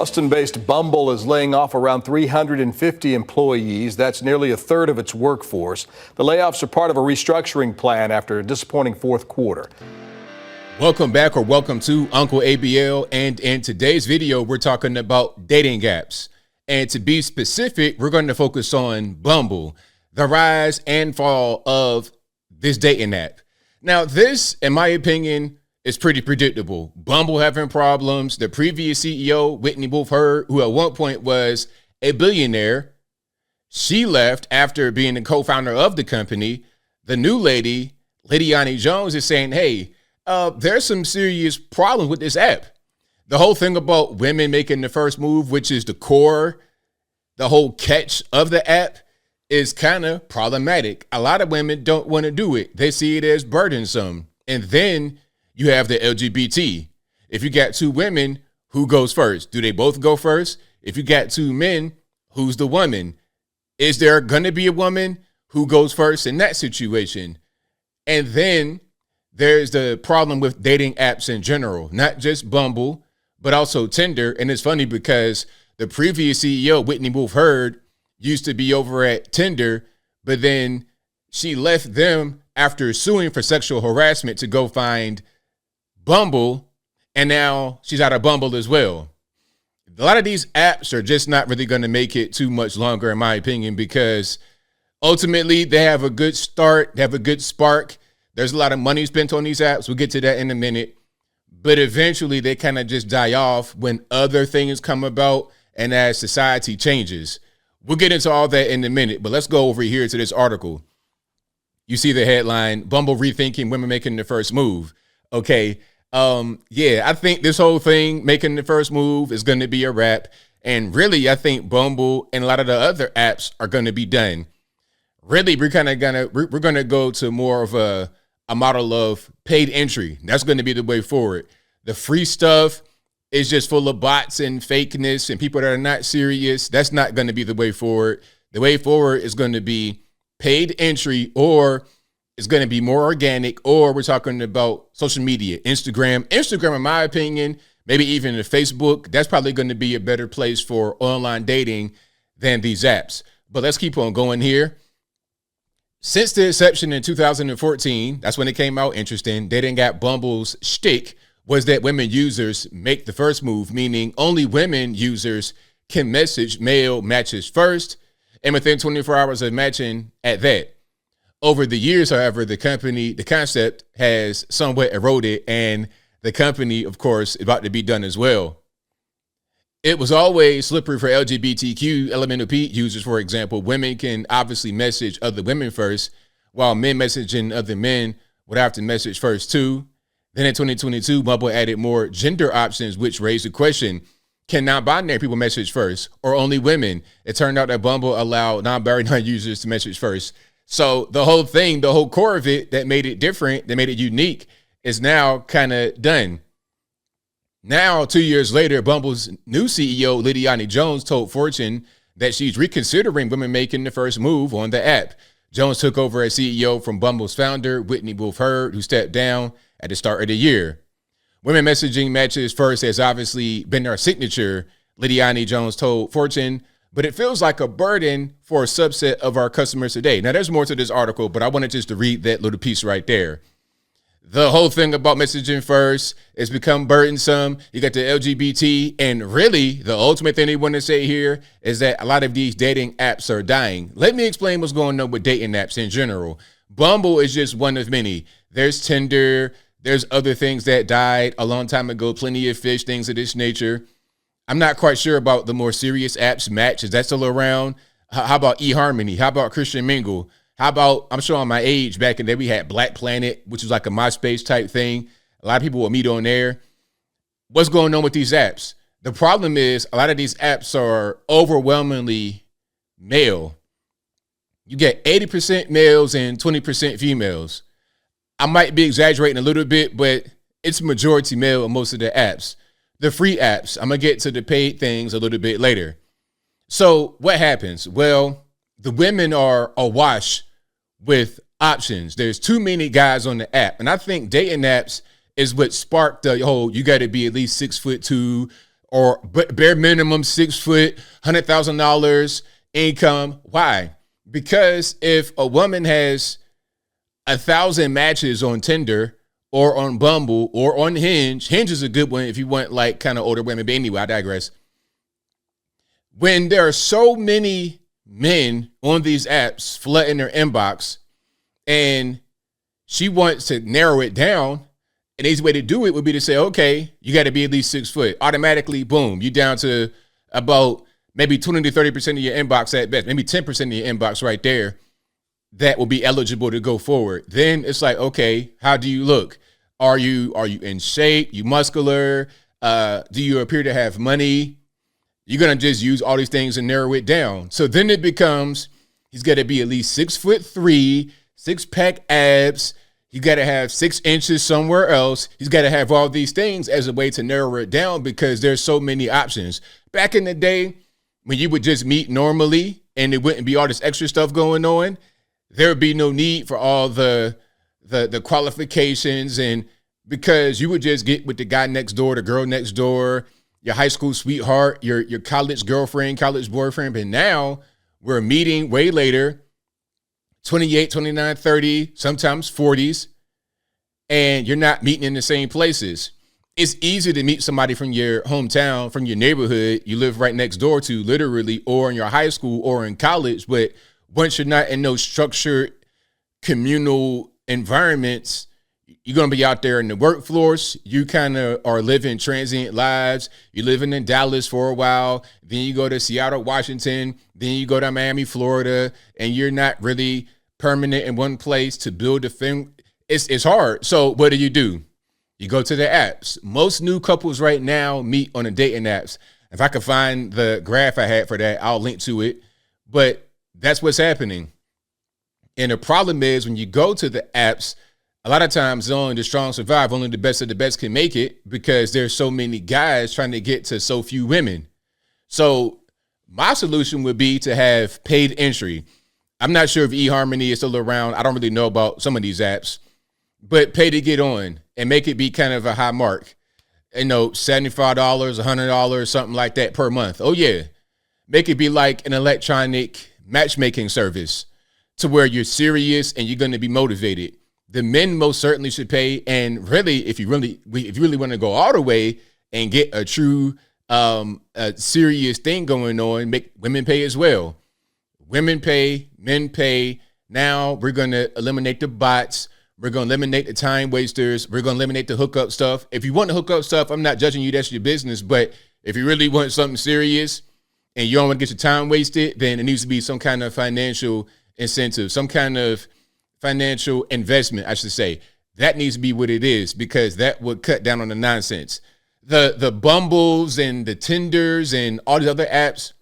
Austin-based Bumble is laying off around 350 employees. That's nearly a third of its workforce. The layoffs are part of a restructuring plan after a disappointing fourth quarter. Welcome back, or welcome to Uncle ABL. And in today's video, we're talking about dating apps. And to be specific, we're going to focus on Bumble, the rise and fall of this dating app. Now, this, in my opinion, is pretty predictable. Bumble having problems. The previous CEO, Whitney Wolfe Herd, who at one point was a billionaire, she left after being the co-founder of the company. The new lady, Lidiane Jones, is saying, hey, there's some serious problems with this app. The whole thing about women making the first move, which is the core, the whole catch of the app, is kind of problematic. A lot of women don't want to do it. They see it as burdensome. And then you have the LGBT. If you got two women, who goes first? Do they both go first? If you got two men, who's the woman? Is there going to be a woman who goes first in that situation? And then there's the problem with dating apps in general, not just Bumble, but also Tinder. And it's funny because the previous CEO, Whitney Wolfe Herd, used to be over at Tinder, but then she left them after suing for sexual harassment to go find Bumble, and now she's out of Bumble as well. A lot of these apps are just not really going to make it too much longer, in my opinion, because ultimately they have a good start, they have a good spark. There's a lot of money spent on these apps. We'll get to that in a minute. But eventually they kind of just die off when other things come about and as society changes. We'll get into all that in a minute, but let's go over here to this article. You see the headline, Bumble rethinking women making the first move. Okay. I think this whole thing, making the first move, is going to be a wrap. And really, I think Bumble and a lot of the other apps are going to be done. Really, we're going to go to more of a model of paid entry. That's going to be the way forward. The free stuff is just full of bots and fakeness and people that are not serious. That's not going to be the way forward. The way forward is going to be paid entry, or it's going to be more organic, or we're talking about social media, Instagram, in my opinion, maybe even Facebook. That's probably going to be a better place for online dating than these apps. But let's keep on going here. Since the inception in 2014, that's when it came out. Interesting. Dating app Bumble's shtick was that women users make the first move, meaning only women users can message male matches first, and within 24 hours of matching at that. Over the years, however, the concept has somewhat eroded, and the company, of course, is about to be done as well. It was always slippery for LGBTQ LMNOP users, for example. Women can obviously message other women first, while men messaging other men would have to message first too. Then in 2022, Bumble added more gender options, which raised the question, can non-binary people message first, or only women? It turned out that Bumble allowed non-binary users to message first. So the whole thing, the whole core of it that made it different, that made it unique, is now kind of done. Now, 2 years later, Bumble's new CEO, Lidiane Jones, told Fortune that she's reconsidering women making the first move on the app. Jones took over as CEO from Bumble's founder, Whitney Wolfe Herd, who stepped down at the start of the year. Women messaging matches first has obviously been our signature, Lidiane Jones told Fortune, but it feels like a burden for a subset of our customers today. Now, there's more to this article, but I wanted just to read that little piece right there. The whole thing about messaging first has become burdensome. You got the LGBT, and really the ultimate thing they want to say here is that a lot of these dating apps are dying. Let me explain what's going on with dating apps in general. Bumble is just one of many. There's Tinder. There's other things that died a long time ago, plenty of fish, things of this nature. I'm not quite sure about the more serious apps. Match, is that still around? How about eHarmony? How about Christian Mingle? How about, I'm showing my age, back in the day, we had Black Planet, which was like a MySpace type thing. A lot of people will meet on there. What's going on with these apps? The problem is a lot of these apps are overwhelmingly male. You get 80% males and 20% females. I might be exaggerating a little bit, but it's majority male in most of the apps. The free apps, I'm going to get to the paid things a little bit later. So what happens? Well, the women are awash with options. There's too many guys on the app. And I think dating apps is what sparked the whole, you got to be at least 6'2", or bare minimum 6 foot, $100,000 income. Why? Because if a woman has 1,000 matches on Tinder or on Bumble or on Hinge is a good one if you want like kind of older women. But anyway, I digress. When there are so many men on these apps flooding their inbox and she wants to narrow it down, an easy way to do it would be to say, okay, you got to be at least 6 foot. Automatically, boom, you're down to about maybe 20 to 30% of your inbox at best, maybe 10% of your inbox right there that will be eligible to go forward. Then it's like, okay, how do you look? Are you in shape? You muscular? Do you appear to have money? You're going to just use all these things and narrow it down. So then it becomes, he's got to be at least 6'3", 6-pack abs. You got to have 6 inches somewhere else. He's got to have all these things as a way to narrow it down because there's so many options. Back in the day, when you would just meet normally and it wouldn't be all this extra stuff going on, there would be no need for all the qualifications, and because you would just get with the guy next door, the girl next door, your high school sweetheart, your college girlfriend, college boyfriend. But now we're meeting way later, 28, 29, 30, sometimes 40s, and you're not meeting in the same places. It's easy to meet somebody from your hometown, from your neighborhood you live right next door to, literally, or in your high school or in college. But once you're not in those structured communal environments, you're going to be out there in the workforce. You kind of are living transient lives. You're living in Dallas for a while. Then you go to Seattle, Washington. Then you go to Miami, Florida, and you're not really permanent in one place to build a thing. It's hard. So what do? You go to the apps. Most new couples right now meet on the dating apps. If I could find the graph I had for that, I'll link to it. But that's what's happening. And the problem is when you go to the apps, a lot of times only the strong survive, only the best of the best can make it because there's so many guys trying to get to so few women. So my solution would be to have paid entry. I'm not sure if eHarmony is still around. I don't really know about some of these apps, but pay to get on and make it be kind of a high mark. $75, $100, something like that per month. Oh yeah. Make it be like an electronic matchmaking service to where you're serious and you're going to be motivated. The men most certainly should pay. And really, if you really want to go all the way and get a true, a serious thing going on, make women pay as well. Women pay, men pay. Now we're going to eliminate the bots. We're going to eliminate the time wasters. We're going to eliminate the hookup stuff. If you want to hook up stuff, I'm not judging you. That's your business. But if you really want something serious and you don't want to get your time wasted, then it needs to be some kind of financial incentive, some kind of financial investment, I should say. That needs to be what it is because that would cut down on the nonsense. The Bumbles and the Tinders and all these other apps,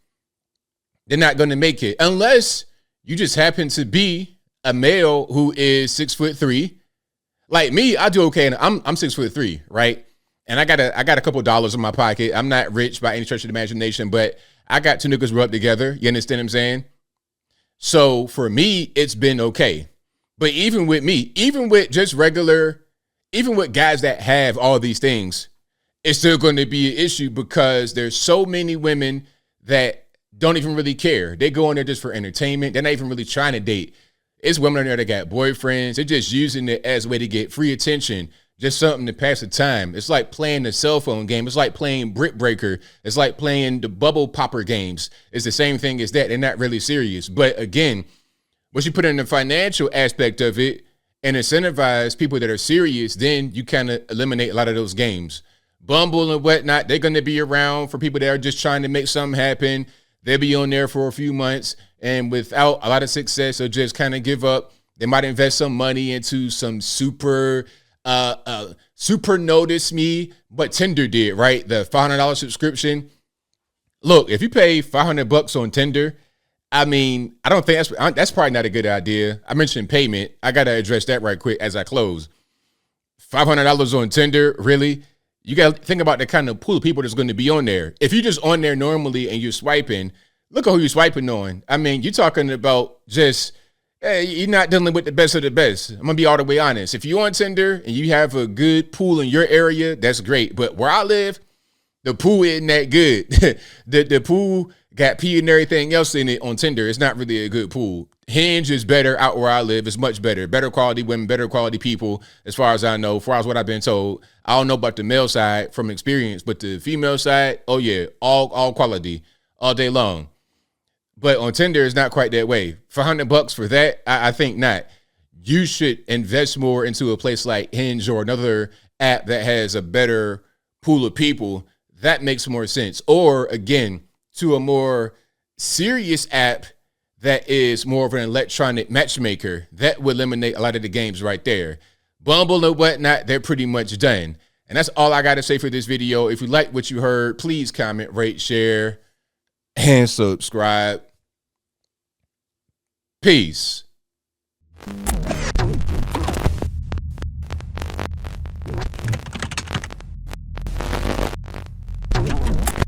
they're not going to make it unless you just happen to be a male who is 6'3". Like me, I do okay, and I'm 6'3", right? And I got a couple of dollars in my pocket. I'm not rich by any stretch of the imagination, but I got two niggas rubbed together. You understand what I'm saying? So for me, it's been okay. But even with me, even with just regular, even with guys that have all these things, it's still going to be an issue because there's so many women that don't even really care. They go in there just for entertainment. They're not even really trying to date. It's women in there that got boyfriends. They're just using it as a way to get free attention, just something to pass the time. It's like playing the cell phone game. It's like playing Brick Breaker. It's like playing the bubble popper games. It's the same thing as that. They're not really serious. But again, once you put in the financial aspect of it and incentivize people that are serious, then you kind of eliminate a lot of those games. Bumble and whatnot, they're going to be around for people that are just trying to make something happen. They'll be on there for a few months, and without a lot of success, they'll just kind of give up. They might invest some money into some super notice me, but Tinder did, right? The $500 subscription. Look, if you pay $500 on Tinder, I mean, I don't think that's probably not a good idea. I mentioned payment. I got to address that right quick as I close. $500 on Tinder, really? You got to think about the kind of pool of people that's going to be on there. If you're just on there normally and you're swiping, look at who you're swiping on. I mean, you're talking about just, hey, you're not dealing with the best of the best. I'm going to be all the way honest. If you're on Tinder and you have a good pool in your area, that's great. But where I live, The pool isn't that good. The pool got pee and everything else in it on Tinder. It's not really a good pool. Hinge is better out where I live. It's much better. Better quality women, better quality people, as far as I know, as far as what I've been told. I don't know about the male side from experience, but the female side, oh yeah, all quality, all day long. But on Tinder, it's not quite that way. For $100 for that, I think not. You should invest more into a place like Hinge or another app that has a better pool of people. That makes more sense. Or again, to a more serious app that is more of an electronic matchmaker. That would eliminate a lot of the games right there. Bumble and whatnot, they're pretty much done. And that's all I got to say for this video. If you like what you heard, please comment, rate, share, and subscribe. Peace.